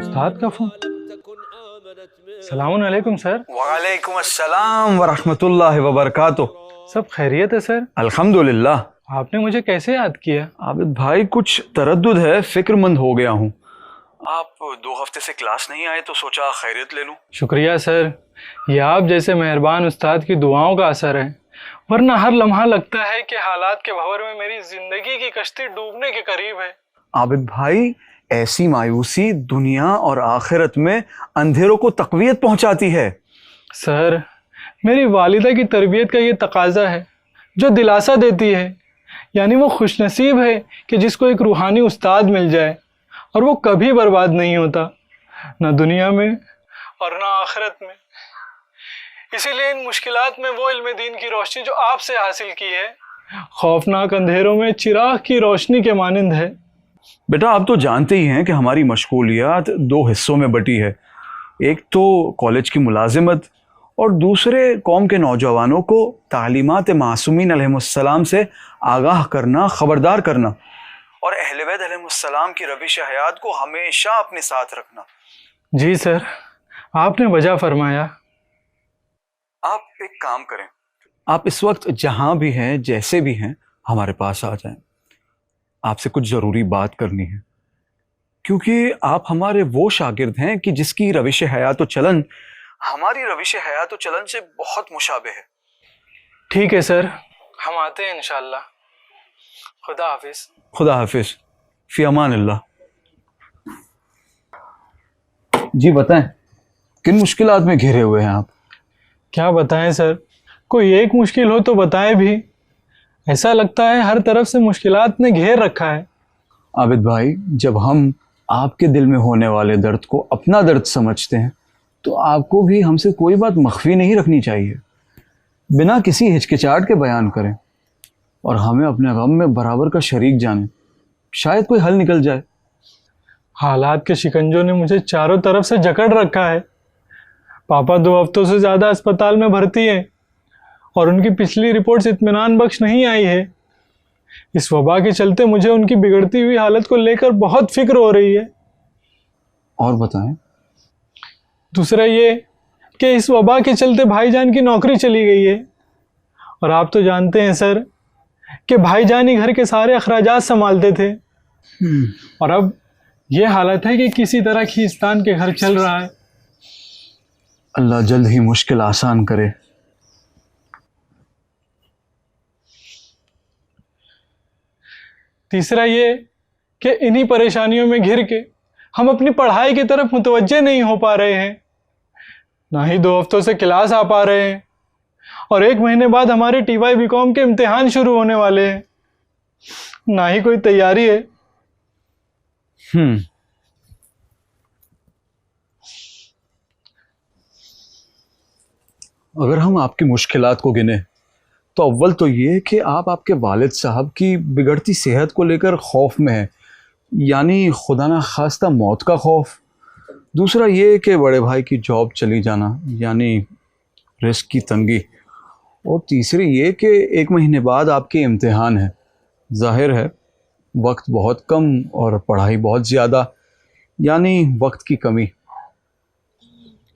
उस्ताद का फोन। सलाम अलैकुम सर। वालेकुम अस्सलाम वरहमतुल्लाहि वबरकातुह। सब खैरियत है सर? अल्हम्दुलिल्लाह। आपने मुझे कैसे याद किया? आबिद भाई कुछ तरद्दुद है, फिक्रमंद हो गया हूँ। आप 2 हफ्ते से क्लास नहीं आए तो सोचा खैरियत ले लूं। शुक्रिया सर, ये आप जैसे मेहरबान उस्ताद की दुआओं का असर है, वरना हर लम्हा लगता है कि हालात के भंवर में मेरी जिंदगी की कश्ती डूबने के करीब है। आबिद भाई, ऐसी मायूसी दुनिया और आखिरत में अंधेरों को तकवीयत पहुंचाती है। सर, मेरी वालिदा की तरबियत का ये तकाजा है जो दिलासा देती है, यानी वो खुशनसीब है कि जिसको एक रूहानी उस्ताद मिल जाए और वो कभी बर्बाद नहीं होता, ना दुनिया में और ना आखिरत में। इसीलिए इन मुश्किलात में वो इल्म दीन की रोशनी जो आपसे हासिल की है, खौफनाक अंधेरों में चिराग की रोशनी के मानिंद है। बेटा, आप तो जानते ही हैं कि हमारी मशगूलियात 2 हिस्सों में बटी है। एक तो कॉलेज की मुलाजिमत और दूसरे कौम के नौजवानों को तालीमात मासूमीन अलैहिस्सलाम से आगाह करना, खबरदार करना और अहले बैत अलैहिस्सलाम की रविश हयात को हमेशा अपने साथ रखना। जी सर, आपने वजह फरमाया। आप एक काम करें, आप इस वक्त जहां भी हैं, जैसे भी हैं, हमारे पास आ जाएं। आपसे कुछ ज़रूरी बात करनी है, क्योंकि आप हमारे वो शागिर्द हैं कि जिसकी रविश हयात व चलन हमारी रविश हयात व चलन से बहुत मुशाबे है। ठीक है सर, हम आते हैं इंशाअल्लाह। खुदा हाफिज। खुदा हाफिज। फी अमान अल्लाह। जी बताएं, किन मुश्किलात में घिरे हुए हैं आप? क्या बताएं सर, कोई एक मुश्किल हो तो बताएं भी। ऐसा लगता है हर तरफ से मुश्किलात ने घेर रखा है। आबिद भाई, जब हम आपके दिल में होने वाले दर्द को अपना दर्द समझते हैं तो आपको भी हमसे कोई बात मख्फी नहीं रखनी चाहिए। बिना किसी हिचकिचाहट के बयान करें और हमें अपने गम में बराबर का शरीक जानें, शायद कोई हल निकल जाए। हालात के शिकंजों ने मुझे चारों तरफ से जकड़ रखा है। पापा 2 हफ्तों से ज़्यादा अस्पताल में भर्ती हैं और उनकी पिछली रिपोर्ट्स इत्मीनान बख्श नहीं आई है। इस वबा के चलते मुझे उनकी बिगड़ती हुई हालत को लेकर बहुत फिक्र हो रही है। और बताएं। दूसरा ये कि इस वबा के चलते भाईजान की नौकरी चली गई है और आप तो जानते हैं सर कि भाईजान ही घर के सारे अखराजात संभालते थे और अब ये हालत है कि किसी तरह खींचतान के घर चल रहा है। अल्लाह जल्द ही मुश्किल आसान करे। तीसरा ये कि इन्हीं परेशानियों में घिर के हम अपनी पढ़ाई की तरफ मुतवज्जे नहीं हो पा रहे हैं। ना ही 2 हफ्तों से क्लास आ पा रहे हैं और 1 महीने बाद हमारे TY BCom के इम्तिहान शुरू होने वाले हैं। ना ही कोई तैयारी है। अगर हम आपकी मुश्किलात को गिने तो अव्वल तो ये कि आप आपके वालिद साहब की बिगड़ती सेहत को लेकर खौफ में हैं, यानी खुदा ना खास्ता मौत का खौफ। दूसरा ये कि बड़े भाई की जॉब चली जाना, यानी रिस्क की तंगी। और तीसरी ये कि 1 महीने बाद आपके इम्तिहान है। जाहिर है वक्त बहुत कम और पढ़ाई बहुत ज़्यादा, यानी वक्त की कमी।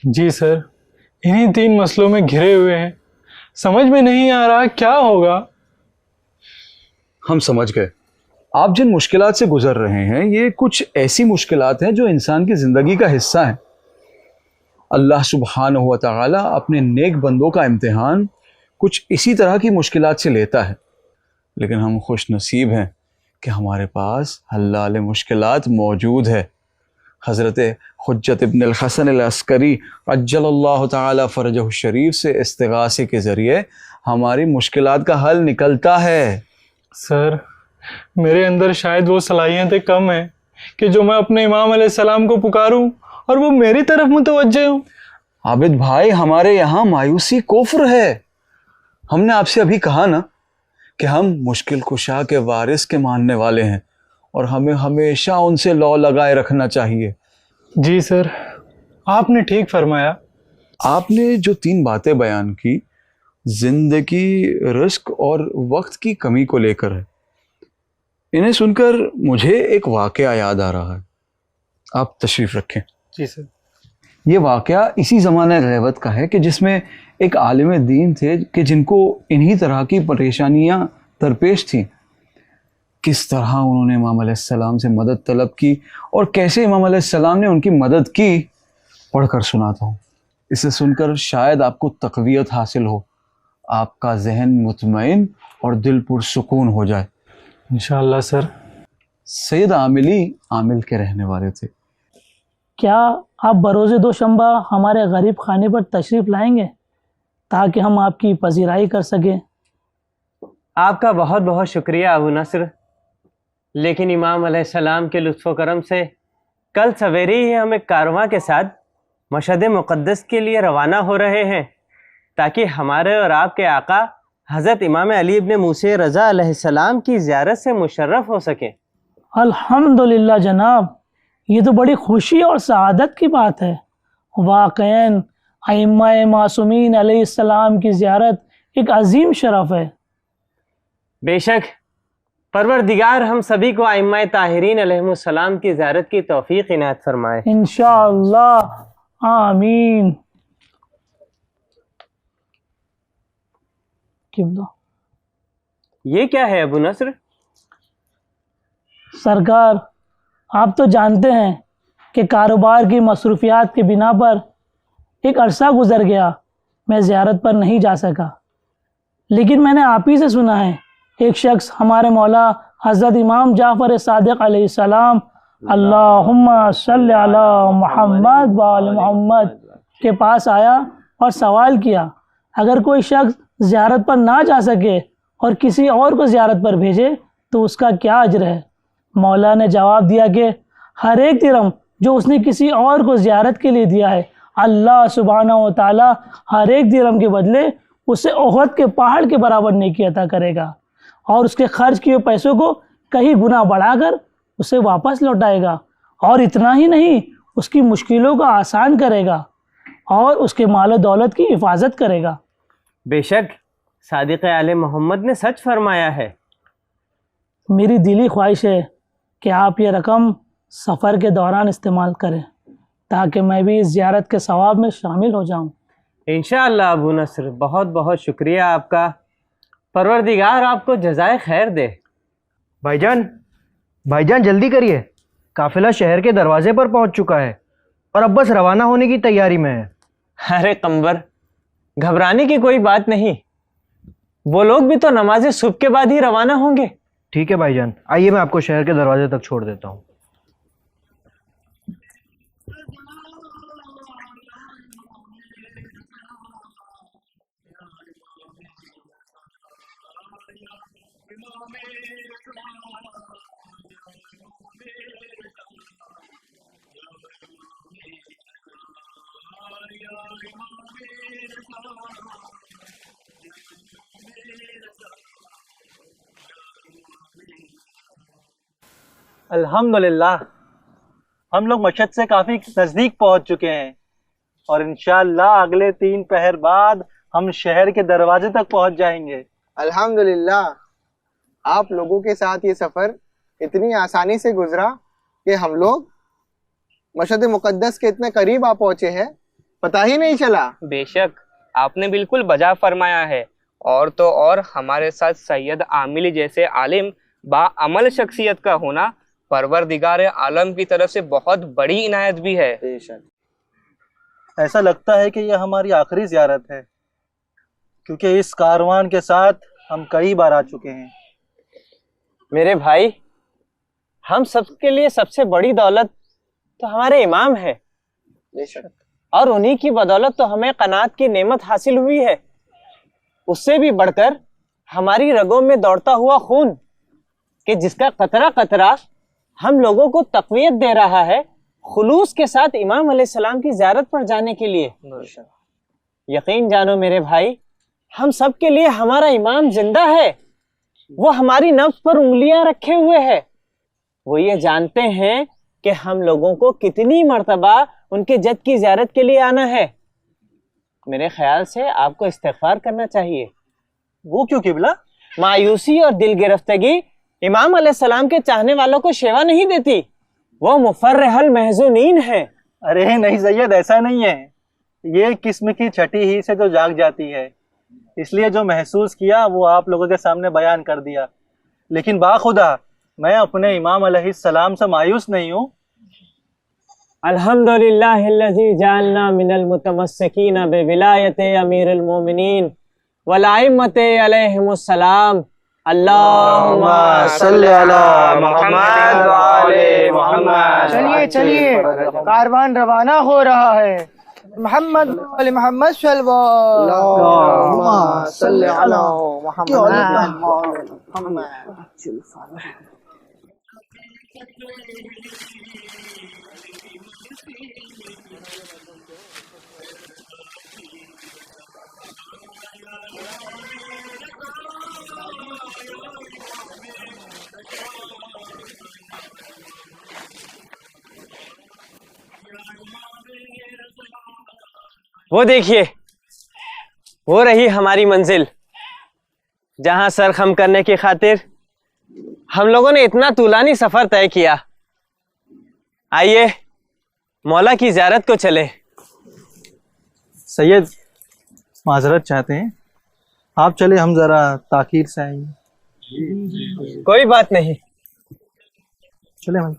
जी सर, इन्हीं 3 मसलों में घिरे हुए हैं। समझ में नहीं आ रहा क्या होगा। हम समझ गए। आप जिन मुश्किलात से गुजर रहे हैं, ये कुछ ऐसी मुश्किलात हैं जो इंसान की ज़िंदगी का हिस्सा है। अल्लाह सुब्हानहू व तआला अपने नेक बंदों का इम्तिहान कुछ इसी तरह की मुश्किलात से लेता है। लेकिन हम खुश नसीब हैं कि हमारे पास हल्लाल मुश्किलात मौजूद है। हज़रत हुज्जत इब्न अल-हसन अल-अस्करी अज्जलल्लाहु तआला फ़रजहु शरीफ से इस्तिगासे के ज़रिए हमारी मुश्किलात का हल निकलता है। सर, मेरे अंदर शायद वो सलाहियतें कम हैं कि जो मैं अपने इमाम अलैहिस्सलाम को पुकारूं और वो मेरी तरफ मुतवज्जे हो। आबिद भाई, हमारे यहाँ मायूसी कुफ्र है। हमने आपसे अभी कहा ना कि हम मुश्किल कुशा के वारिस के मानने वाले हैं और हमें हमेशा उनसे लौ लगाए रखना चाहिए। जी सर, आपने ठीक फरमाया। आपने जो 3 बातें बयान की, जिंदगी, रिस्क और वक्त की कमी को लेकर है। इन्हें सुनकर मुझे एक वाकया याद आ रहा है, आप तशरीफ़ रखें। जी सर। ये वाकया इसी ज़माने ग़ैबत का है कि जिसमें एक आलिम दीन थे कि जिनको इन्हीं तरह की परेशानियां दरपेश थीं। किस तरह उन्होंने इमाम अलैहिस्सलाम से मदद तलब की और कैसे इमाम अलैहिस्सलाम ने उनकी मदद की, पढ़कर सुनाता हूँ। इसे सुनकर शायद आपको तक़वियत हासिल हो, आपका जहन मुतमईन और दिल पुरसुकून हो जाए। इंशाअल्लाह सर। सैयद आमिली आमिल के रहने वाले थे। क्या आप बरोज़े दोशंबा हमारे गरीब खाने पर तशरीफ़ लाएंगे ताकि हम आपकी पजीराई कर सकें? आपका बहुत बहुत शुक्रिया अबू नस्र, लेकिन इमाम अलैहिस्सलाम के लुत्फ़ करम से कल सवेरे ही हम एक कारवां के साथ मशहद मुक़द्दस के लिए रवाना हो रहे हैं ताकि हमारे और आपके आका हज़रत इमाम अली इब्न मूसा रज़ा अलैहिस्सलाम की ज़ियारत से मुशर्रफ हो सकें। अल्हम्दुलिल्लाह जनाब, ये तो बड़ी खुशी और सआदत की बात है। वाक़ईन अइम्मा मासूमीन अलैहिस्सलाम की ज़ियारत एक अजीम शरफ़ है। बेशक परवरदिगार हम सभी को अइम्मा ताहिरीन अलैहिमुस्सलाम की ज़ियारत की तौफ़ीक़ इनायत फरमाए। इंशाअल्लाह आमीन। किबला, ये क्या है अबू नस्र? सरकार, आप तो जानते हैं कि कारोबार की मसरूफियात के बिना पर एक अरसा गुजर गया, मैं ज़ियारत पर नहीं जा सका। लेकिन मैंने आप ही से सुना है एक शख्स हमारे मौला हज़रत इमाम जाफ़र सादिक़ अलैहिस्सलाम अल्लाहुम्मा सल्लि अला मुहम्मद व आले मुहम्मद के पास आया और सवाल किया, अगर कोई शख्स ज़ियारत पर ना जा सके और किसी और को ज़ियारत पर भेजे तो उसका क्या अज्र है? मौला ने जवाब दिया कि हर एक दिरहम जो उसने किसी और को ज़ियारत के लिए दिया है, अल्लाह सुब्हानहू व तआला हर एक दिरहम के बदले उसे ओहद के पहाड़ के बराबर नेकी अता करेगा और उसके खर्च किए पैसों को कई गुना बढ़ाकर उसे वापस लौटाएगा। और इतना ही नहीं, उसकी मुश्किलों को आसान करेगा और उसके माल दौलत की हिफाजत करेगा। बेशक सादिक़ आले मोहम्मद ने सच फरमाया है। मेरी दिली ख्वाहिश है कि आप ये रकम सफ़र के दौरान इस्तेमाल करें ताकि मैं भी इस ज़ियारत के सवाब में शामिल हो जाऊं। इंशाअल्लाह अबू नस्र, बहुत बहुत शुक्रिया आपका। परवरदिगार आपको जज़ाए खैर दे। भाईजान जल्दी करिए, काफिला शहर के दरवाजे पर पहुंच चुका है और अब बस रवाना होने की तैयारी में है। अरे कम्बर, घबराने की कोई बात नहीं, वो लोग भी तो नमाज सुबह के बाद ही रवाना होंगे। ठीक है भाईजान, आइए मैं आपको शहर के दरवाजे तक छोड़ देता हूँ। अल्हम्दुलिल्लाह, हम लोग मशहद से काफ़ी नज़दीक पहुंच चुके हैं और इंशाअल्लाह अगले 3 पहर बाद हम शहर के दरवाजे तक पहुंच जाएंगे। अल्हम्दुलिल्लाह, आप लोगों के साथ ये सफ़र इतनी आसानी से गुजरा कि हम लोग मशहद मुक़द्दस के इतने करीब आ पहुँचे हैं, पता ही नहीं चला। बेशक आपने बिल्कुल बजा फरमाया है, और तो और हमारे साथ सैयद आमिली जैसे आलिम बाअमल शख्सियत का होना परवरदिगार आलम की तरफ से बहुत बड़ी इनायत भी है। ऐसा लगता है कि यह हमारी आखिरी ज़ियारत है, क्योंकि इस कारवान के साथ हम कई बार आ चुके हैं। मेरे भाई, हम सबके लिए सबसे बड़ी दौलत तो हमारे इमाम है, और उन्हीं की बदौलत तो हमें कनात की नेमत हासिल हुई है। उससे भी बढ़कर हमारी रगों में दौड़ता हुआ खून, कि जिसका कतरा कतरा हम लोगों को तक़वियत दे रहा है खुलूस के साथ इमाम अलैहिस्सलाम की ज़ियारत पर जाने के लिए। यकीन जानो मेरे भाई, हम सब के लिए हमारा इमाम जिंदा है। वो हमारी नफ्स पर उंगलियां रखे हुए है। वो ये जानते हैं कि हम लोगों को कितनी मर्तबा उनके जद की ज़ियारत के लिए आना है। मेरे ख्याल से आपको इस्तिग़फ़ार करना चाहिए। वो क्यों किबला? मायूसी और दिल गिरफ्तगी इमाम अलैहिस्सलाम के चाहने वालों को शेवा नहीं देती, वो मुफर्रहल महजूनीन है। अरे नहीं सैयद, ऐसा नहीं है। ये किस्म की छठी ही से जो जाग जाती है, इसलिए जो महसूस किया वो आप लोगों के सामने बयान कर दिया। लेकिन बाखुदा मैं अपने इमाम अलैहिस्सलाम से मायूस नहीं हूँ। अल्हम्दुलिल्लाहिल्लज़ी जअलना मिनल मुतमस्सिकीन बिविलायति अमीरुल मोमिनीन वल अइम्मति अलैहिमुस्सलाम। अल्लाहुम्मा सल्लि अला मुहम्मद व आले मुहम्मद। चलिए चलिए, कारवान रवाना हो रहा है। मोहम्मद वाले मोहम्मद सल्लल्लाहु सल्ले अला मुहम्मद। वो देखिए, वो रही हमारी मंजिल, जहां सर खम करने की खातिर हम लोगों ने इतना तूलानी सफर तय किया। आइए मौला की ज़ियारत को चले। सैयद माजरत चाहते हैं, आप चले, हम जरा ताकीर से आएंगे। कोई बात नहीं। चले भाई।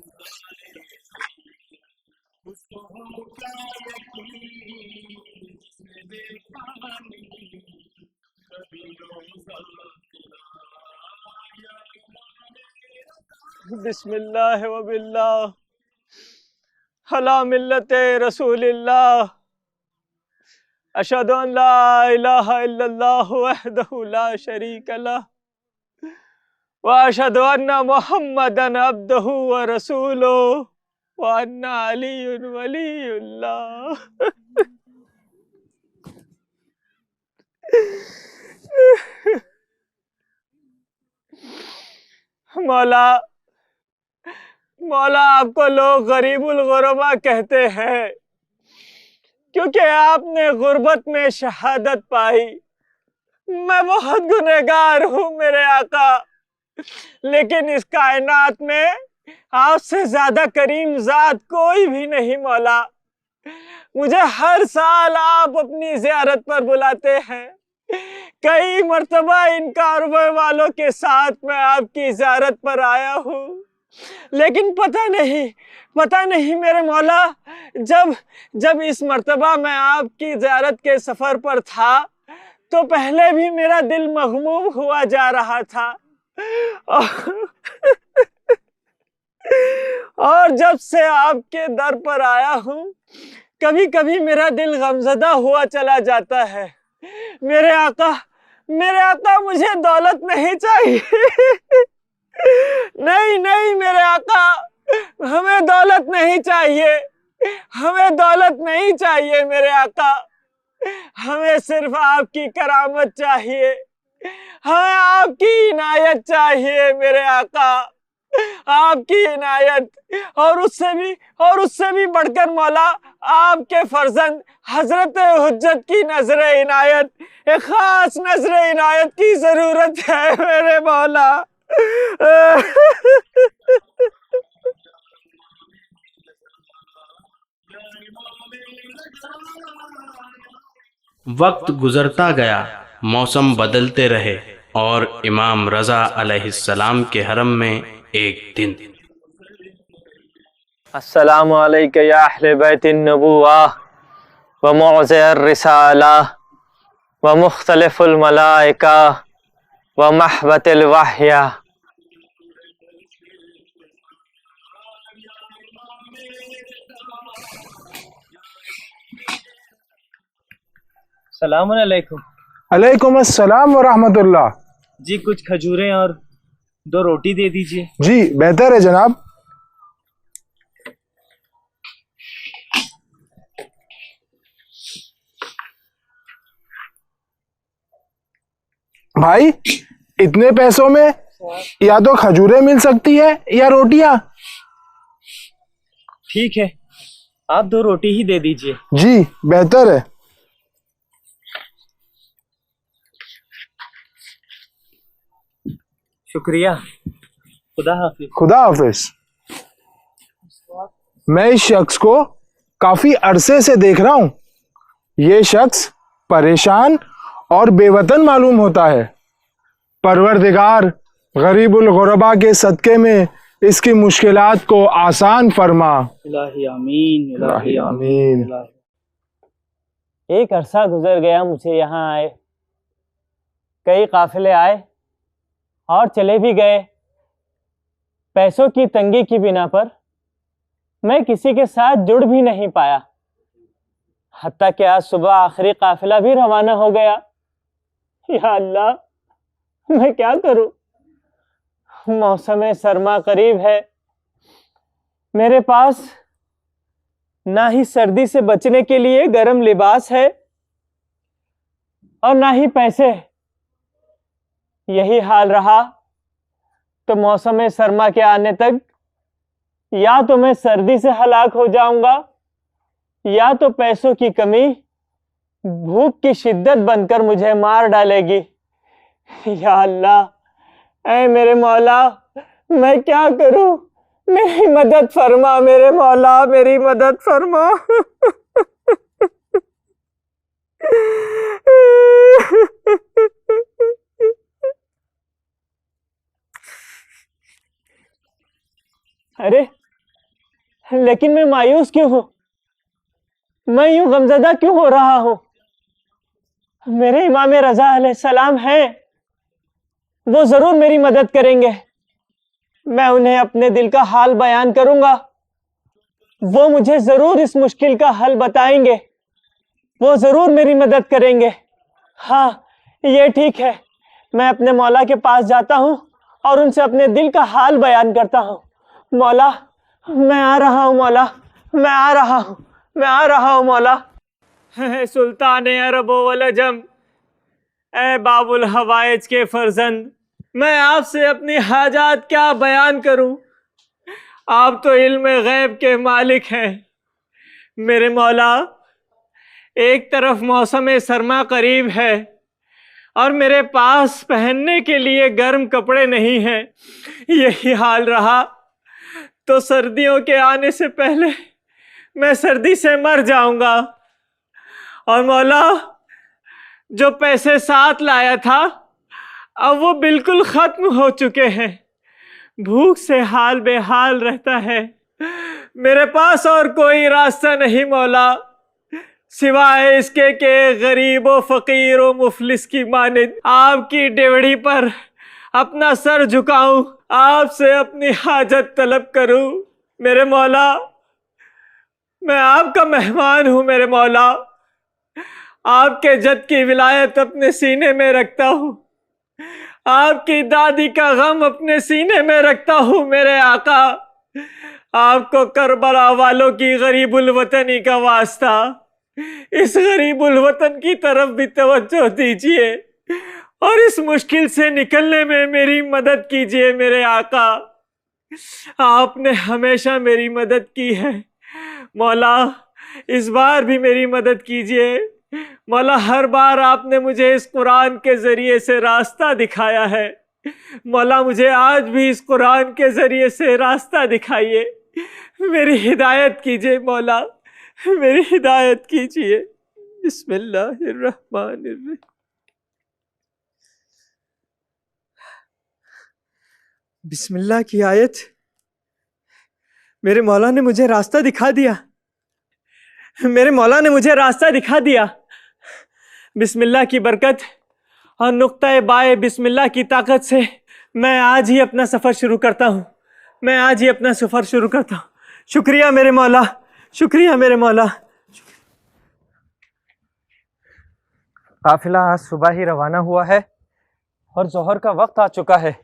बिस्मिल्लाह व बिल्लाह अला मिल्लते रसूलिल्लाह अशहदु अन ला इलाहा इल्लल्लाह वहदहु ला शरीका लह व अशहदु अन्ना मुहम्मदन अब्दुहु व रसूलुहु व अन्ना अलीयुन वलीयुल्लाह। मौला, मौला आपको लोग गरीबुल गुरबा कहते हैं क्योंकि आपने गुर्बत में शहादत पाई। मैं बहुत गुनहगार हूँ मेरे आका, लेकिन इस कायनात में आपसे ज्यादा करीम जात कोई भी नहीं मौला। मुझे हर साल आप अपनी ज़ियारत पर बुलाते हैं। कई मर्तबा इन कारवां वालों के साथ मैं आपकी ज़ियारत पर आया हूँ, लेकिन पता नहीं मेरे मौला, जब इस मर्तबा मैं आपकी ज़ियारत के सफ़र पर था तो पहले भी मेरा दिल मग़मूम हुआ जा रहा था और जब से आपके दर पर आया हूँ कभी कभी मेरा दिल गमज़दा हुआ चला जाता है। मेरे आका मुझे दौलत नहीं चाहिए। नहीं मेरे आका, हमें दौलत नहीं चाहिए, हमें दौलत नहीं चाहिए मेरे आका। हमें सिर्फ आपकी करामत चाहिए, हमें आपकी इनायत चाहिए मेरे आका, आपकी इनायत। और उससे भी बढ़कर मौला, आपके फर्जंद हजरत हुज्जत की नजर इनायत, एक खास नजर इनायत की जरूरत है मेरे मौला। वक्त गुजरता गया, मौसम बदलते रहे और इमाम रज़ा अलैहिस्सलाम के हरम में एक दिन। अस्सलामु अलैका या अहले बैतिन नबुव्वा व मुअज़्ज़िर रिसाला व मुख्तलिफुल मलाइका व महबतिल वहया। सलाम अलैकुम। अलैकुम अस्सलाम व रहमतुल्लाह। जी कुछ खजूरें और 2 रोटी दे दीजिए। जी बेहतर है जनाब। भाई इतने पैसों में या तो खजूरें मिल सकती है या रोटियां। ठीक है, आप 2 रोटी ही दे दीजिए। जी बेहतर है। शुक्रिया। खुदा हाफिज। खुदा हाफिज। मैं इस शख्स को काफी अरसे से देख रहा हूं। ये शख्स परेशान और बेवतन मालूम होता है। परवरदिगार गरीबुल गुरबा के सदके में इसकी मुश्किलात को आसान फरमा। इलाही आमीन, इलाही आमीन। एक अरसा गुजर गया मुझे यहाँ आए, कई काफिले आए और चले भी गए। पैसों की तंगी की बिना पर मैं किसी के साथ जुड़ भी नहीं पाया। हत्ता कि आज सुबह आखिरी काफिला भी रवाना हो गया। या अल्लाह, मैं क्या करूं? मौसम सरमा करीब है, मेरे पास ना ही सर्दी से बचने के लिए गर्म लिबास है और ना ही पैसे। यही हाल रहा तो मौसम सरमा के आने तक या तो मैं सर्दी से हलाक हो जाऊंगा या तो पैसों की कमी भूख की शिद्दत बनकर मुझे मार डालेगी। या अल्लाह, ऐ मेरे मौला, मैं क्या करूं? मेरी मदद फरमा मेरे मौला, मेरी मदद फरमा। अरे लेकिन मैं मायूस क्यों हूं? मैं यूं गमजदा क्यों हो रहा हूं? मेरे इमाम रजा अलैहिस्सलाम हैं, वो जरूर मेरी मदद करेंगे। मैं उन्हें अपने दिल का हाल बयान करूंगा, वो मुझे जरूर इस मुश्किल का हल बताएंगे, वो जरूर मेरी मदद करेंगे। हाँ, ये ठीक है, मैं अपने मौला के पास जाता हूँ और उनसे अपने दिल का हाल बयान करता हूँ। मौला, मैं आ रहा हूँ मौला, मैं आ रहा हूँ, मैं आ रहा हूँ मौला। सुल्तान अरब वल अजम, ए बाबुल हवाइज के फर्जंद, मैं आपसे अपनी हाजात क्या बयान करूं? आप तो इल्म गैब के मालिक हैं। मेरे मौला, एक तरफ मौसम सरमा करीब है और मेरे पास पहनने के लिए गर्म कपड़े नहीं हैं। यही हाल रहा तो सर्दियों के आने से पहले मैं सर्दी से मर जाऊंगा। और मौला, जो पैसे साथ लाया था अब वो बिल्कुल खत्म हो चुके हैं। भूख से हाल बेहाल रहता है। मेरे पास और कोई रास्ता नहीं मौला, सिवाय इसके के गरीब व फकीर व मुफलिस की मानिद आपकी डेवड़ी पर अपना सर झुकाऊं, आपसे अपनी हाजत तलब करूं। मेरे मौला, मैं आपका मेहमान हूं। मेरे मौला, आपके जद की विलायत अपने सीने में रखता हूं, आपकी दादी का गम अपने सीने में रखता हूं। मेरे आका, आपको करबला वालों की गरीबुल वतनी का वास्ता, इस गरीबुल वतन की तरफ भी तवज्जो दीजिए और इस मुश्किल से निकलने में मेरी मदद कीजिए। मेरे आका, आपने हमेशा मेरी मदद की है। मौला, इस बार भी मेरी मदद कीजिए। मौला, हर बार आपने मुझे इस कुरान के जरिए से रास्ता दिखाया है। मौला, मुझे आज भी इस कुरान के जरिए से रास्ता दिखाइए। मेरी हिदायत कीजिए मौला, मेरी हिदायत कीजिए। बिस्मिल्लाहिर्रहमानिर्रहीम। बिस्मिल्लाह की आयत, मेरे मौला ने मुझे रास्ता दिखा दिया। मेरे मौला ने मुझे रास्ता दिखा दिया। बिस्मिल्लाह की बरकत और नुक्ता बाए बिस्मिल्लाह की ताकत से मैं आज ही अपना सफ़र शुरू करता हूँ। मैं आज ही अपना सफ़र शुरू करता हूँ। शुक्रिया मेरे मौला, शुक्रिया मेरे मौला। काफिला आज सुबह ही रवाना हुआ है और जोहर का वक्त आ चुका है।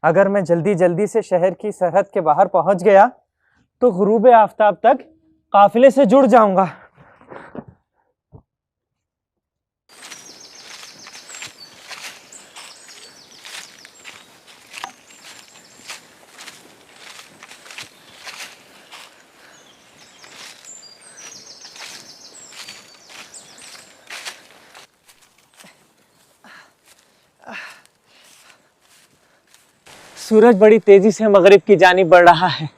अगर मैं जल्दी जल्दी से शहर की सरहद के बाहर पहुँच गया तो गुरूब आफताब तक काफिले से जुड़ जाऊंगा। सूरज बड़ी तेजी से मगरिब की जानिब बढ़ रहा है।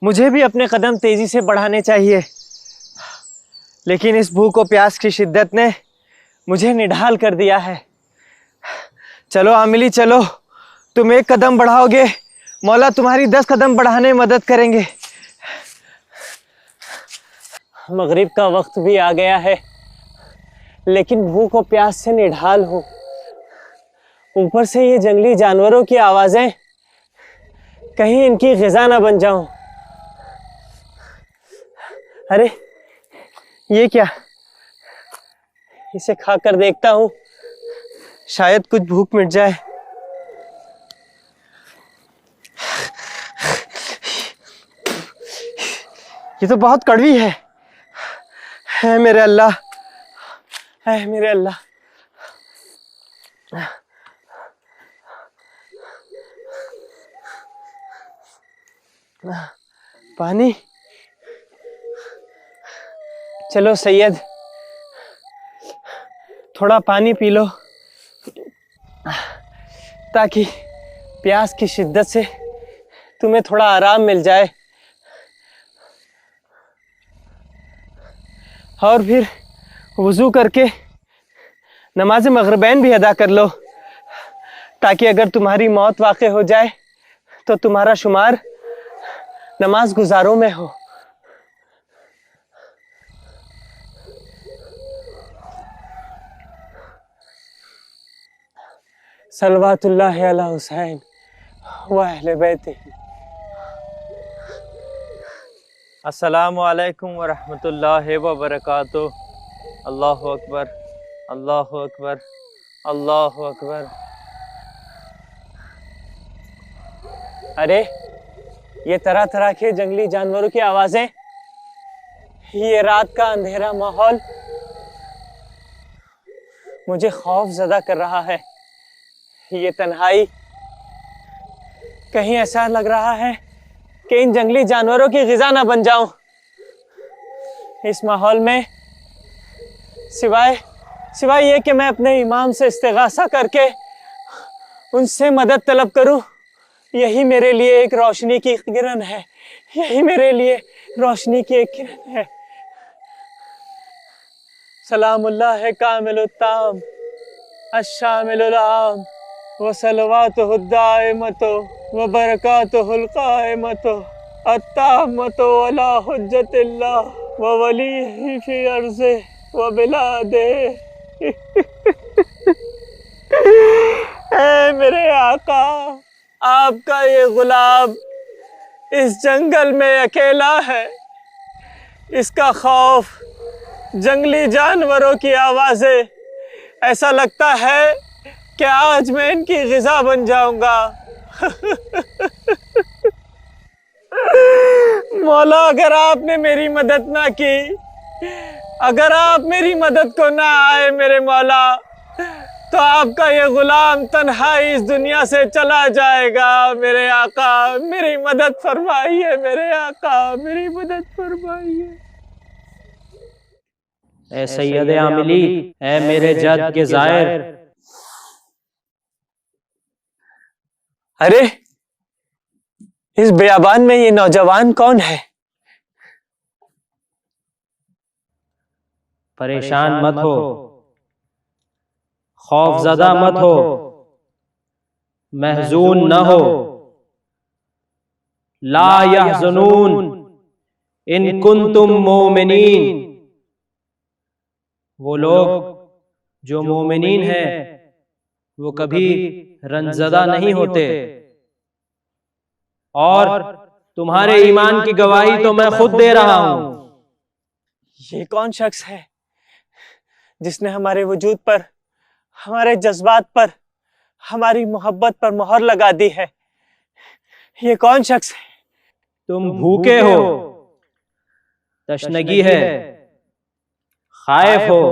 मुझे भी अपने कदम तेजी से बढ़ाने चाहिए, लेकिन इस भूख और प्यास की शिद्दत ने मुझे निढाल कर दिया है। चलो आमिली चलो, तुम 1 कदम बढ़ाओगे, मौला तुम्हारी 10 कदम बढ़ाने में मदद करेंगे। मगरिब का वक्त भी आ गया है, लेकिन भूख और प्यास से निढाल हूँ। ऊपर से ये जंगली जानवरों की आवाजें, कहीं इनकी ग़िज़ा ना बन जाऊं। अरे ये क्या, इसे खाकर देखता हूँ, शायद कुछ भूख मिट जाए। ये तो बहुत कड़वी है। है मेरे अल्लाह, है मेरे अल्लाह। पानी, चलो सैयद थोड़ा पानी पी लो, ताकि प्यास की शिद्दत से तुम्हें थोड़ा आराम मिल जाए। और फिर वुज़ू करके नमाज मग़रिबैन भी अदा कर लो, ताकि अगर तुम्हारी मौत वाक़ई हो जाए तो तुम्हारा शुमार नमाज गुजारों में हो। सलवातुल्लाह अला हुसैन व अहले बैतिही। अस्सलामु अलैकुम व रहमतुल्लाहि व बरकातुहू। अल्लाहु अकबर, अल्लाहु अकबर, अल्लाहु अकबर। अरे ये तरह तरह के जंगली जानवरों की आवाजें, ये रात का अंधेरा माहौल मुझे खौफ ज़दा कर रहा है। ये तन्हाई, कहीं ऐसा लग रहा है कि इन जंगली जानवरों की ग़िज़ा ना बन जाऊं। इस माहौल में सिवाय ये कि मैं अपने इमाम से इस्तिग़ासा करके उनसे मदद तलब करूं, यही मेरे लिए एक रोशनी की किरण है। यही मेरे लिए रोशनी की एक किरण है। सलामुल्लाह कामिलुत ताम अश्शामिलुल आम व सलवातुहु दाइमतु व बरकातुहुल काइमतु अत्तामतु अला हुज्जतिल्लाह व वलीही फी अर्ज़े व बिलादे। ऐ मेरे आका, आपका ये गुलाम इस जंगल में अकेला है। इसका खौफ, जंगली जानवरों की आवाज़ें, ऐसा लगता है कि आज मैं इनकी ग़िज़ा बन जाऊंगा। मौला, अगर आपने मेरी मदद ना की, अगर आप मेरी मदद को ना आए मेरे मौला, तो आपका ये गुलाम तन्हाई इस दुनिया से चला जाएगा। मेरे आका मेरी मदद फरमाइए, मेरे आका मेरी मदद फरमाइए। ए सैयद आमिली, ए मेरे जद के ज़ाहिर। अरे इस बियाबान में ये नौजवान कौन है? परेशान मत हो, खौफज़दा मत हो, महजून न हो। ला यहज़नून इन कुंतुम मोमिनीन। वो लोग जो मोमिनीन हैं वो कभी रंजदा नहीं होते, और तुम्हारे ईमान की गवाही तो मैं खुद दे रहा हूं। ये कौन शख्स है जिसने हमारे वजूद पर, हमारे जज्बात पर, हमारी मोहब्बत पर मोहर लगा दी है? ये कौन शख्स है? तुम भूखे हो, तशनगी है, खाइफ हो,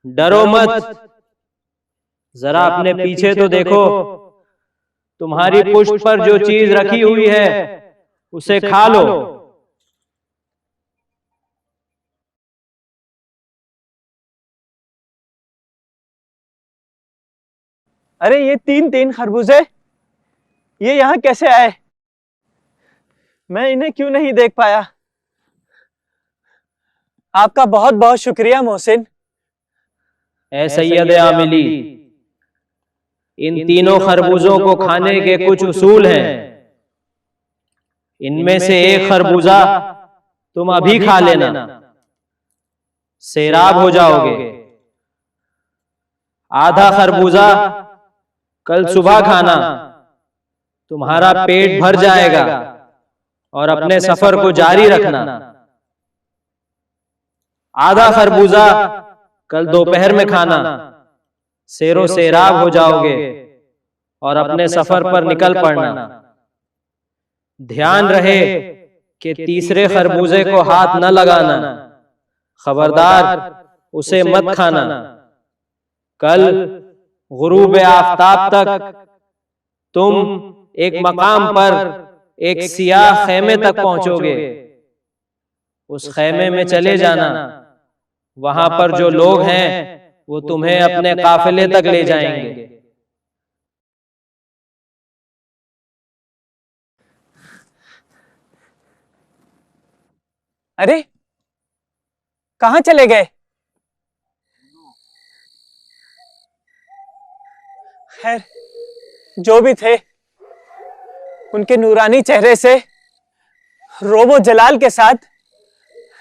डरो मत। जरा अपने पीछे तो देखो, तुम्हारी पुष्ट पर जो चीज रखी हुई है उसे खा लो। अरे ये 3 खरबूजे, ये यहाँ कैसे आए? मैं इन्हें क्यों नहीं देख पाया? आपका बहुत बहुत शुक्रिया मोहसिन। ए सैयद आमिली, इन तीनों खरबूजों को खाने के कुछ उसूल हैं। इनमें से एक खरबूजा तुम अभी खा लेना, सैराब हो जाओगे। आधा खरबूजा कल सुबह खाना, तुम्हारा पेट भर जाएगा और अपने सफर को जारी रखना। आधा खरबूजा कल दोपहर में खाना, सैरो सैराब हो जाओगे और अपने सफर पर निकल पड़ना। ध्यान रहे कि तीसरे खरबूजे को हाथ न लगाना, खबरदार उसे मत खाना। कल गुरूब आफताब तक तुम एक मकाम पर एक सियाह खेमे तक पहुंचोगे। उस खेमे में चले जाना, वहां पर जो लोग हैं वो तुम्हें अपने काफिले तक ले जाएंगे। अरे कहाँ चले गए? खैर, जो भी थे, उनके नूरानी चेहरे से रोबो जलाल के साथ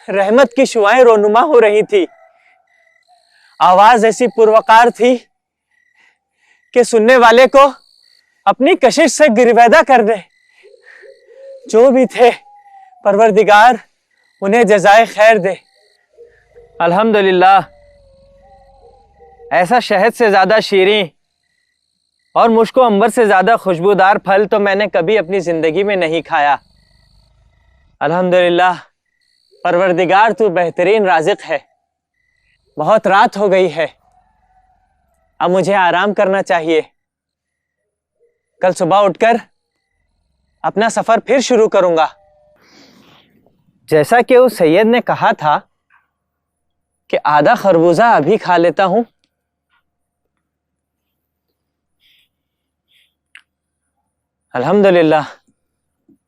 रहमत की शुआएं रोनुमा हो रही थी। आवाज ऐसी पुरवकार थी कि सुनने वाले को अपनी कशिश से गिरवैदा कर दे। जो भी थे, परवरदिगार उन्हें जज़ाए खैर दे। अल्हम्दुलिल्लाह, ऐसा शहद से ज्यादा शीरीं और मुश्को अंबर से ज्यादा खुशबूदार फल तो मैंने कभी अपनी जिंदगी में नहीं खाया। अल्हम्दुलिल्लाह, परवरदिगार तू बेहतरीन राज़िक है। बहुत रात हो गई है, अब मुझे आराम करना चाहिए। कल सुबह उठकर अपना सफर फिर शुरू करूंगा। जैसा कि उस सैयद ने कहा था कि आधा खरबूजा अभी खा लेता हूं। अल्हम्दुलिल्लाह,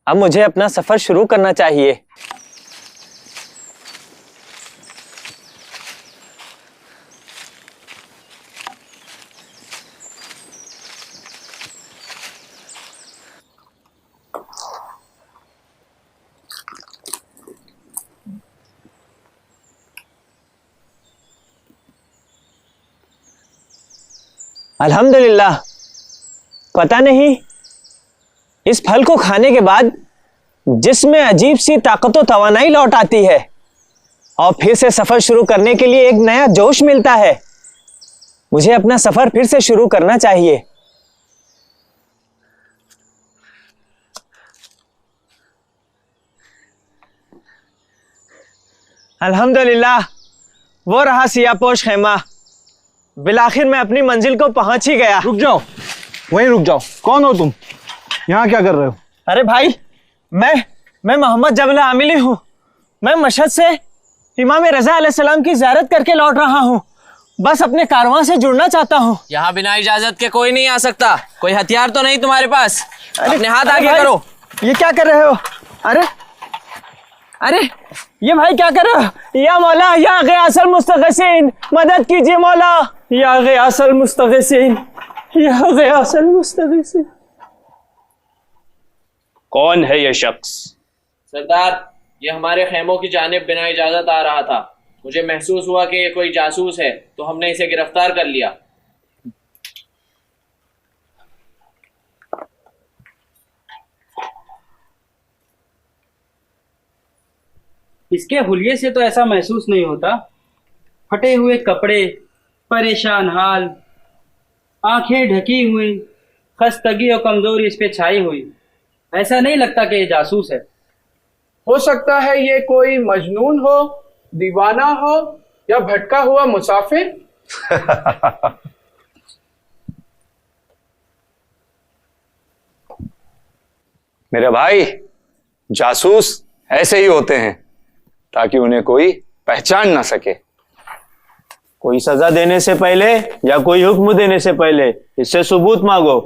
अब मुझे अपना सफर शुरू करना चाहिए। अल्हम्दुलिल्लाह, पता नहीं इस फल को खाने के बाद जिसमें अजीब सी ताकत व तवानाई लौट आती है और फिर से सफर शुरू करने के लिए एक नया जोश मिलता है। मुझे अपना सफर फिर से शुरू करना चाहिए। अल्हम्दुलिल्लाह, वो रहा सियापोश खेमा। बिलाखिर मैं अपनी मंजिल को पहुंच ही गया। रुक जाओ, वहीं रुक जाओ। कौन हो तुम? यहाँ क्या कर रहे हो? अरे भाई, मैं मोहम्मद जबल आमिली हूँ। मैं मशहद से इमाम रजा अलैहिस्सलाम की ज़ियारत करके लौट रहा हूँ। बस अपने कारवां से जुड़ना चाहता हूँ। यहाँ बिना इजाजत के कोई नहीं आ सकता। कोई हथियार तो नहीं तुम्हारे पास? अपने हाथ अरे आगे भाई, करो। ये क्या कर रहे हो? अरे ये भाई क्या कर रहे हो? या मौला, या गियासल मुस्तगीसीन, मदद कीजिए मौला। या गियासल मुस्तगीसीन, या गियासल मुस्तगीसीन। कौन है ये शख्स? सरदार, ये हमारे खेमों की जानिब बिना इजाजत आ रहा था। मुझे महसूस हुआ कि ये कोई जासूस है, तो हमने इसे गिरफ्तार कर लिया। इसके हुलिये से तो ऐसा महसूस नहीं होता। फटे हुए कपड़े, परेशान हाल, आंखें ढकी हुई, खस्तगी और कमजोरी इस पे छाई हुई। ऐसा नहीं लगता कि ये जासूस है। हो सकता है ये कोई मजनून हो, दीवाना हो या भटका हुआ मुसाफिर। मेरे भाई, जासूस ऐसे ही होते हैं ताकि उन्हें कोई पहचान ना सके। कोई सजा देने से पहले या कोई हुक्म देने से पहले इससे सबूत मांगो।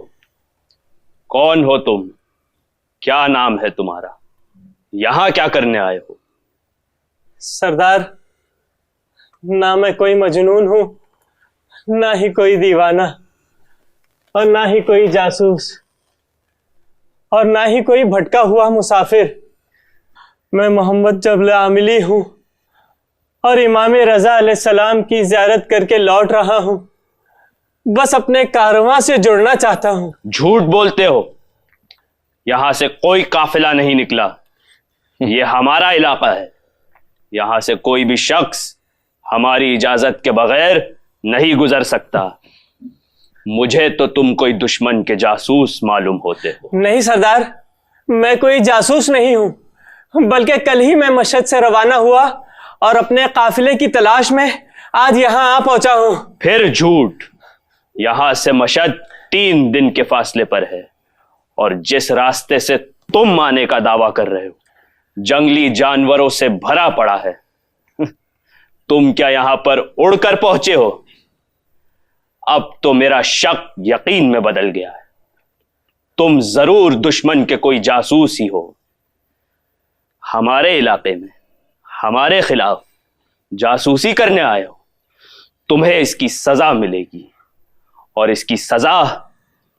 कौन हो तुम? क्या नाम है तुम्हारा? यहां क्या करने आए हो? सरदार, ना मैं कोई मजनून हूं, ना ही कोई दीवाना, और ना ही कोई जासूस, और ना ही कोई भटका हुआ मुसाफिर। मैं मोहम्मद जबल आमिली हूं और इमाम रजा अलैहिस्सलाम की ज़ियारत करके लौट रहा हूं। बस अपने कारवां से जुड़ना चाहता हूं। झूठ बोलते हो। यहां से कोई काफिला नहीं निकला। ये हमारा इलाका है। यहां से कोई भी शख्स हमारी इजाजत के बगैर नहीं गुजर सकता। मुझे तो तुम कोई दुश्मन के जासूस मालूम होते हो। नहीं सरदार, मैं कोई जासूस नहीं हूं, बल्कि कल ही मैं मशहद से रवाना हुआ और अपने काफिले की तलाश में आज यहां आ पहुंचा हूं। फिर झूठ। यहां से मशहद 3 दिन के फासले पर है, और जिस रास्ते से तुम आने का दावा कर रहे हो जंगली जानवरों से भरा पड़ा है। तुम क्या यहां पर उड़कर पहुंचे हो? अब तो मेरा शक यकीन में बदल गया है। तुम जरूर दुश्मन के कोई जासूस ही हो। हमारे इलाके में हमारे खिलाफ जासूसी करने आए हो। तुम्हें इसकी सजा मिलेगी, और इसकी सजा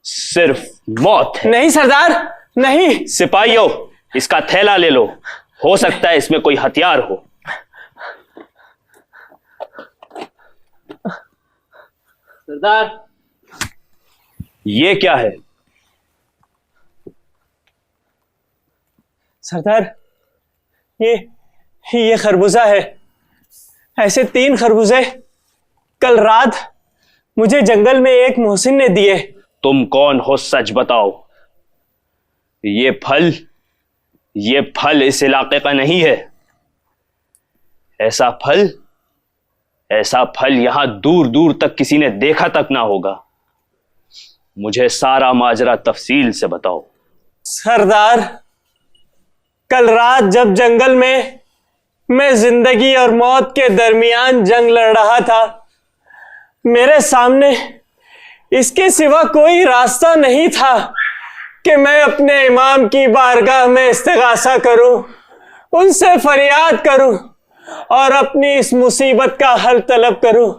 सिर्फ मौत है। नहीं सरदार, नहीं। सिपाहियों, इसका थैला ले लो। हो सकता है इसमें कोई हथियार हो। सरदार, ये क्या है? सरदार, ये खरबूजा है। ऐसे 3 खरबूजे कल रात मुझे जंगल में एक मोहसिन ने दिए। तुम कौन हो, सच बताओ। ये फल इस इलाके का नहीं है। ऐसा फल यहां दूर दूर तक किसी ने देखा तक ना होगा। मुझे सारा माजरा तफसील से बताओ। सरदार, कल रात जब जंगल में मैं जिंदगी और मौत के दरमियान जंग लड़ रहा था, मेरे सामने इसके सिवा कोई रास्ता नहीं था कि मैं अपने इमाम की बारगाह में इस्तिगासा करूं, उनसे फरियाद करूं और अपनी इस मुसीबत का हल तलब करूं।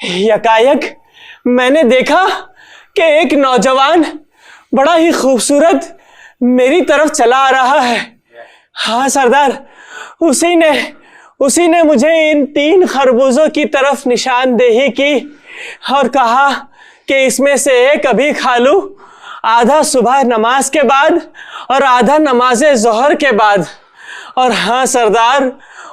यकायक मैंने देखा कि एक नौजवान बड़ा ही खूबसूरत मेरी तरफ चला आ रहा है। हाँ सरदार, उसी ने मुझे इन 3 खरबूजों की तरफ निशानदेही की और कहा कि इसमें से एक अभी खा लूं, आधा सुबह नमाज के बाद और आधा नमाज जोहर के बाद। और हाँ सरदार,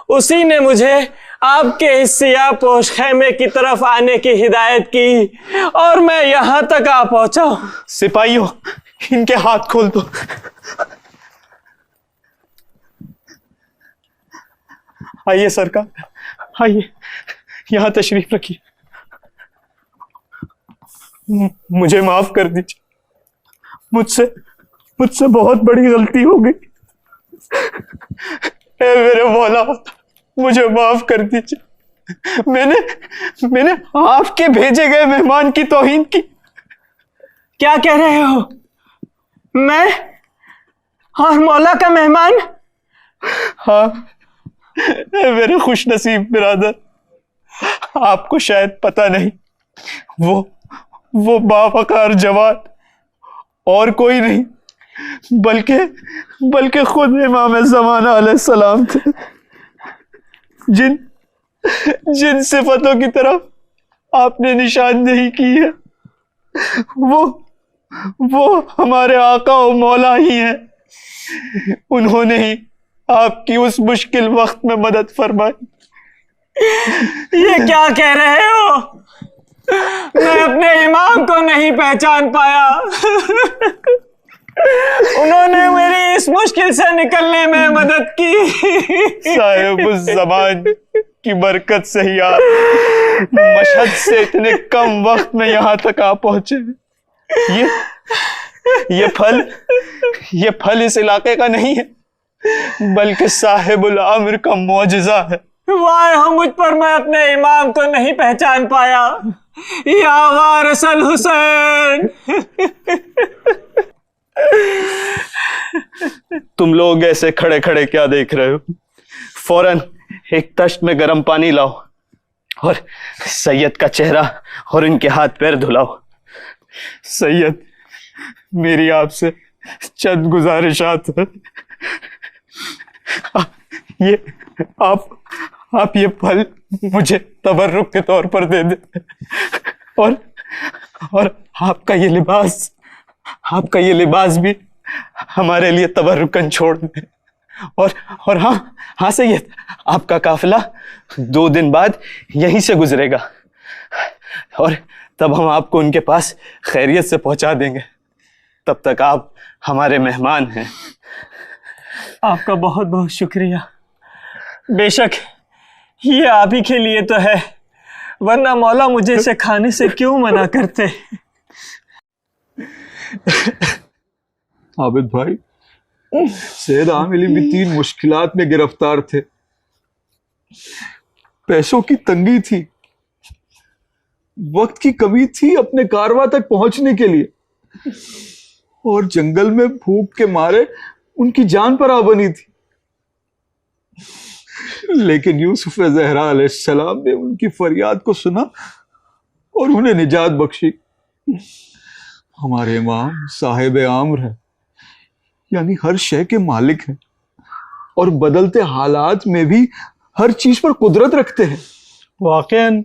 उसी ने मुझे आपके इस सियाह पोश खेमे की तरफ आने की हिदायत की और मैं यहां तक आ पहुंचा। सिपाहियों, इनके हाथ खोल दो। आइए सरकार, आइए, यहां तशरीफ रखिए। मुझे माफ कर दीजिए। मुझसे बहुत बड़ी गलती हो गई। ऐ मेरे मौला, मुझे माफ कर दीजिए। मैंने आपके भेजे गए मेहमान की तौहीन की। क्या कह रहे हो? मैं और मौला का मेहमान? हाँ मेरे खुश नसीब बिरादर, आपको शायद पता नहीं, वो बावकार जवान और कोई नहीं बल्कि खुद इमाम ज़माना अलैहिस्सलाम थे, जिन सिफतों की तरफ आपने निशानदेही की है वो हमारे आका और मौला ही हैं। उन्होंने ही आपकी उस मुश्किल वक्त में मदद फरमाई। ये क्या कह रहे हो? मैं अपने इमाम को नहीं पहचान पाया। उन्होंने मेरी इस मुश्किल से निकलने में मदद की। साहिब ज़मान की बरकत से ही आप मशहद से इतने कम वक्त में यहाँ तक आ पहुंचे। ये फल इस इलाके का नहीं है, बल्कि साहिबुल अम्र का मौजज़ा है। वाह हो मुझ पर, मैं अपने इमाम को नहीं पहचान पाया। या वारिसल हुसैन। तुम लोग ऐसे खड़े खड़े क्या देख रहे हो? फौरन एक तश्त में गर्म पानी लाओ और सैयद का चेहरा और इनके हाथ पैर धुलाओ। सैयद, मेरी आपसे चंद गुजारिशात है। ये आप ये फल मुझे तबर्रुक के तौर पर दे दे और आपका ये लिबास भी हमारे लिए तबर्रुकन छोड़ दे। और हाँ सैयद, आपका काफिला 2 दिन बाद यहीं से गुजरेगा और तब हम आपको उनके पास खैरियत से पहुंचा देंगे। तब तक आप हमारे मेहमान हैं। आपका बहुत बहुत शुक्रिया। बेशक ये आप ही के लिए तो है, वरना मौला मुझे इसे खाने से क्यों मना करते। आबिद भाई, सैयद आमिली भी 3 मुश्किलात में गिरफ्तार थे। पैसों की तंगी थी, वक्त की कमी थी अपने कारवा तक पहुंचने के लिए, और जंगल में भूख के मारे उनकी जान पर आ बनी थी। लेकिन यूसुफ ज़हरा अलैहिस्सलाम ने उनकी फरियाद को सुना और उन्हें निजात बख्शी। हमारे इमाम साहिब आम्र है, यानी हर शय के मालिक हैं और बदलते हालात में भी हर चीज पर कुदरत रखते हैं। वाकईन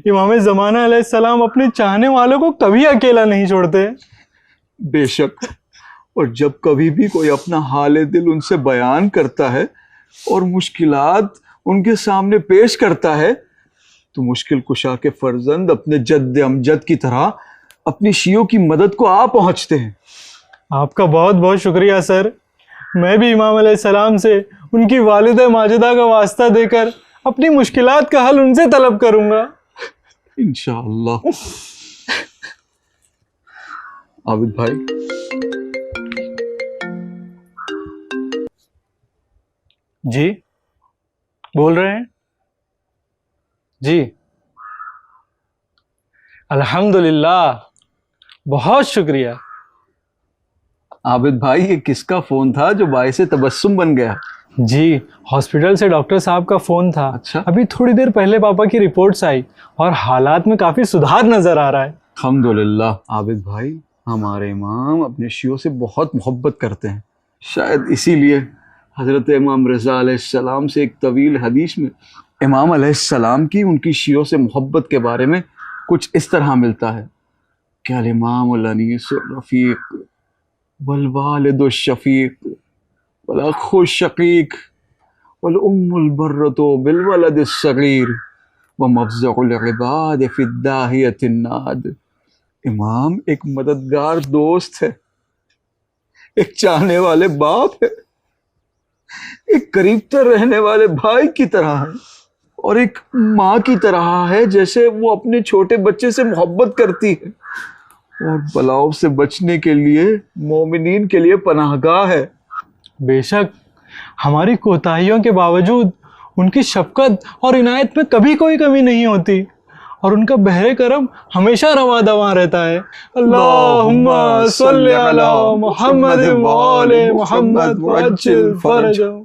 इमाम ज़माना अलैहिस्सलाम अपने चाहने वालों को कभी अकेला नहीं छोड़ते। बेशक, और जब कभी भी कोई अपना हाल दिल उनसे बयान करता है और मुश्किलात उनके सामने पेश करता है, तो मुश्किल कुशा के फर्जंद अपने जद्द अमजद की तरह अपनी शियों की मदद को आ पहुंचते हैं। आपका बहुत बहुत शुक्रिया सर। मैं भी इमाम अलैहिस्सलाम से उनकी वालिदा माजिदा का वास्ता देकर अपनी मुश्किलात का हल उनसे तलब करूंगा इंशाअल्लाह। आबिद भाई, जी बोल रहे हैं? जी अल्हम्दुलिल्लाह, बहुत शुक्रिया। आबिद भाई, ये किसका फोन था जो बाइसे तबस्सुम बन गया? जी, हॉस्पिटल से डॉक्टर साहब का फोन था। अच्छा। अभी थोड़ी देर पहले पापा की रिपोर्ट्स आई और हालात में काफी सुधार नजर आ रहा है। अल्हम्दुलिल्लाह। आबिद भाई, हमारे इमाम अपने शियों से बहुत मोहब्बत करते हैं। शायद इसीलिए हजरत इमाम रज़ा अलैहिस्सलाम से एक तवील हदीस में इमाम अलैहिस्सलाम की उनकी शियों से मोहब्बत के बारे में कुछ इस तरह मिलता है कि अल इमाम अल अनीस रफ़ीक वल वालिदु शफ़ीक वल अख़ु शक़ीक वल उम्मुल बर्रतु बिल वलदिस सग़ीर व मफ़ज़अुल इबाद फ़िद्दाहियतिन नाद। इमाम एक मददगार दोस्त है, एक चाहने वाले बाप है, एक करीब तर रहने वाले भाई की तरह है और एक माँ की तरह है जैसे वो अपने छोटे बच्चे से मोहब्बत करती है, और बलाओं से बचने के लिए मोमिनीन के लिए पनाहगाह है। बेशक हमारी कोताहियों के बावजूद उनकी शफकत और इनायत में कभी कोई कमी नहीं होती और उनका बहरे करम हमेशा रवा दवा रहता है। अल्लाहुम्मा सल्लि अला मुहम्मद व आले मुहम्मद वअज्जिल फरजहु।